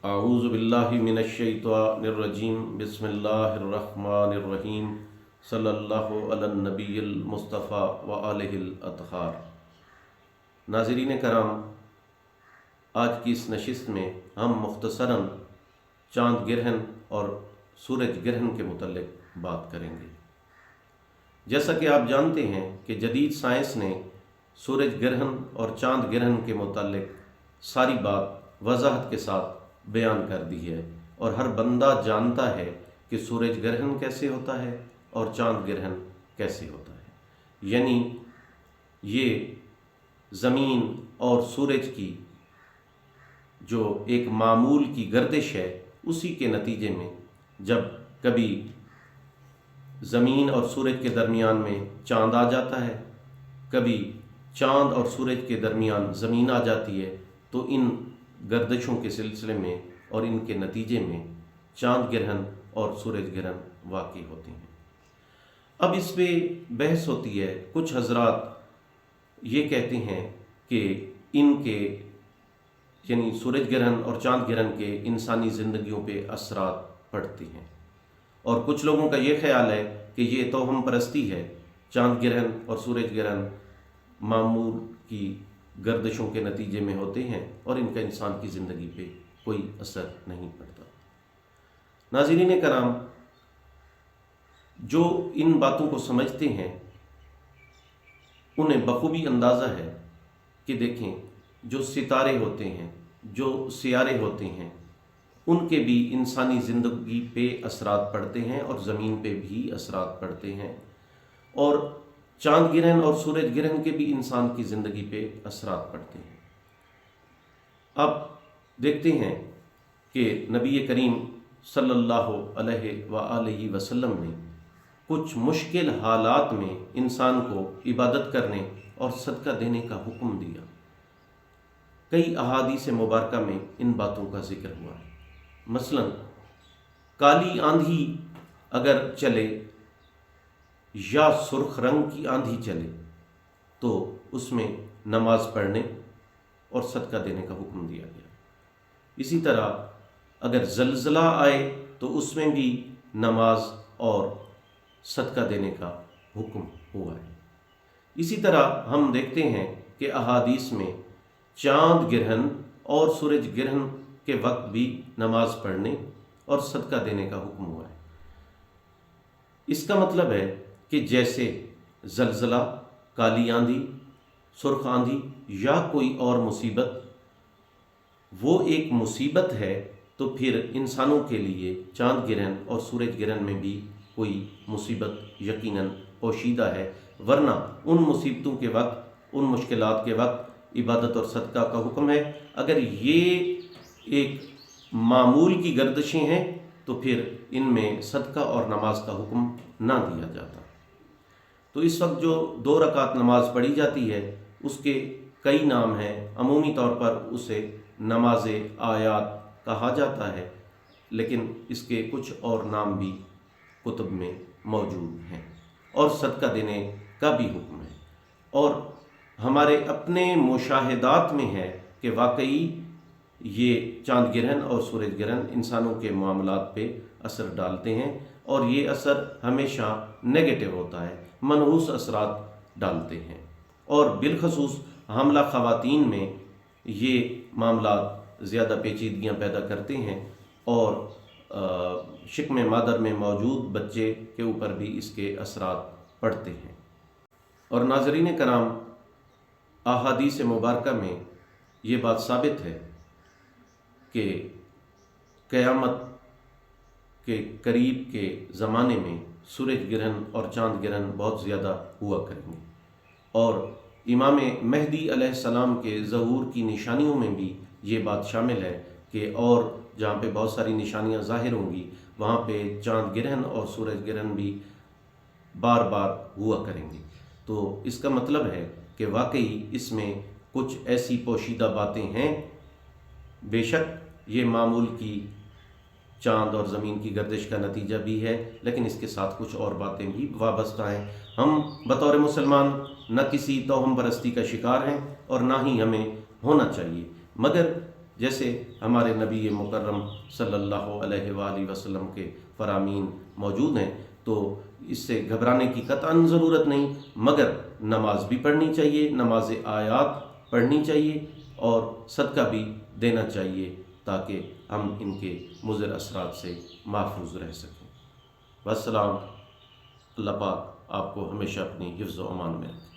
अऊज़ु बिल्लाहि मिनश्शैतानिर्रजीम बिस्मिल्लाहिर्रहमानिर्रहीम सल्लल्लाहु अलन नबिय्यिल मुस्तफ़ा व आलिहिल अतहार। नाज़रीन कराम, आज की इस नशिस्त में हम मुख्तसरन चाँद ग्रहण और सूरज ग्रहण के मुतल्लिक़ बात करेंगे। जैसा कि आप जानते हैं कि जदीद साइंस ने सूरज ग्रहण और चाँद ग्रहण के मुतल्लिक़ सारी बात वजाहत के साथ बयान कर दी है और हर बंदा जानता है कि सूरज ग्रहण कैसे होता है और चाँद ग्रहण कैसे होता है। यानी ये ज़मीन और सूरज की जो एक मामूल की गर्दिश है, उसी के नतीजे में जब कभी ज़मीन और सूरज के दरमियान में चाँद आ जाता है, कभी चाँद और सूरज के दरमियान ज़मीन आ जाती है, तो इन गर्दिशों के सिलसिले में और इनके नतीजे में चाँद ग्रहण और सूरज ग्रहण वाक़ई होते हैं। अब इस पे बहस होती है। कुछ हजरात ये कहते हैं कि इनके यानी सूरज ग्रहण और चाँद ग्रहण के इंसानी ज़िंदगियों पे असरात पड़ती हैं, और कुछ लोगों का ये ख्याल है कि ये तोहम परस्ती है, चाँद ग्रहण और सूरज ग्रहण मामूल की गर्दिशों के नतीजे में होते हैं और इनका इंसान की ज़िंदगी पे कोई असर नहीं पड़ता। नाज़रीन कराम, जो इन बातों को समझते हैं उन्हें बखूबी अंदाज़ा है कि देखें, जो सितारे होते हैं, जो सियारे होते हैं, उनके भी इंसानी ज़िंदगी पे असरात पड़ते हैं और ज़मीन पे भी असरात पड़ते हैं, और चाँद ग्रहण और सूरज ग्रहण के भी इंसान की ज़िंदगी पे असरात पड़ते हैं। अब देखते हैं कि नबी करीम सल्लल्लाहु अलैहि वसल्लम ने कुछ मुश्किल हालात में इंसान को इबादत करने और सदका देने का हुक्म दिया। कई अहादीस मुबारका में इन बातों का जिक्र हुआ है। मसलन काली आंधी अगर चले या सुर्ख रंग की आंधी चले तो उसमें नमाज पढ़ने और सदका देने का हुक्म दिया गया। इसी तरह अगर ज़लज़ला आए तो उसमें भी नमाज और सदका देने का हुक्म हुआ है। इसी तरह हम देखते हैं कि अहादीस में चाँद ग्रहण और सूरज ग्रहण के वक्त भी नमाज पढ़ने और सदका देने का हुक्म हुआ है। इसका मतलब है कि जैसे ज़लज़ला, काली आंधी, सुर्ख आंधी या कोई और मुसीबत वो एक मुसीबत है, तो फिर इंसानों के लिए चाँद ग्रहण और सूरज ग्रहण में भी कोई मुसीबत यकीनन पोशीदा है। वरना उन मुसीबतों के वक्त, उन मुश्किलात के वक्त इबादत और सदका का हुक्म है। अगर ये एक मामूल की गर्दिशें हैं तो फिर इनमें सदका और नमाज का हुक्म ना दिया जाता। तो इस वक्त जो 2 रकात नमाज पढ़ी जाती है उसके कई नाम हैं। अमूमी तौर पर उसे नमाज आयात कहा जाता है, लेकिन इसके कुछ और नाम भी कुतुब में मौजूद हैं, और सदका देने का भी हुक्म है। और हमारे अपने मुशाहिदात में है कि वाकई ये चाँद ग्रहण और सूरज ग्रहण इंसानों के मामलात पे असर डालते हैं, और ये असर हमेशा नेगेटिव होता है, मनहूस असरात डालते हैं, और बिलखसूस हमला ख़वातीन में ये मामलात ज़्यादा पेचीदगियाँ पैदा करते हैं, और शिक्म मादर में मौजूद बच्चे के ऊपर भी इसके असरात पड़ते हैं। और नाज़रीन कराम, अहादीस मुबारका में ये बात साबित है कि क़यामत के करीब के ज़माने में सूरज ग्रहण और चाँद ग्रहण बहुत ज़्यादा हुआ करेंगे, और इमाम महदी अलैहिस्सलाम के ज़हूर की निशानियों में भी ये बात शामिल है कि और जहाँ पे बहुत सारी निशानियाँ ज़ाहिर होंगी वहाँ पे चाँद ग्रहण और सूरज ग्रहण भी बार बार हुआ करेंगे। तो इसका मतलब है कि वाकई इसमें कुछ ऐसी पोशीदा बातें हैं। बेशक ये मामूल की चाँद और ज़मीन की गर्दिश का नतीजा भी है, लेकिन इसके साथ कुछ और बातें भी वाबस्ता हैं। हम बतौर मुसलमान न किसी तोहम परस्ती का शिकार हैं और ना ही हमें होना चाहिए, मगर جیسے ہمارے نبی مکرم صلی اللہ علیہ وآلہ وسلم کے فرامین موجود ہیں، تو اس سے گھبرانے کی قطعاً ضرورت نہیں، مگر نماز بھی پڑھنی چاہیے، نماز آیات پڑھنی چاہیے اور صدقہ بھی دینا چاہیے تاکہ ہم ان کے مضر اثرات سے محفوظ رہ سکیں۔ والسلام۔ اللہ پاک آپ کو ہمیشہ اپنی حفظ و امان میں رکھے۔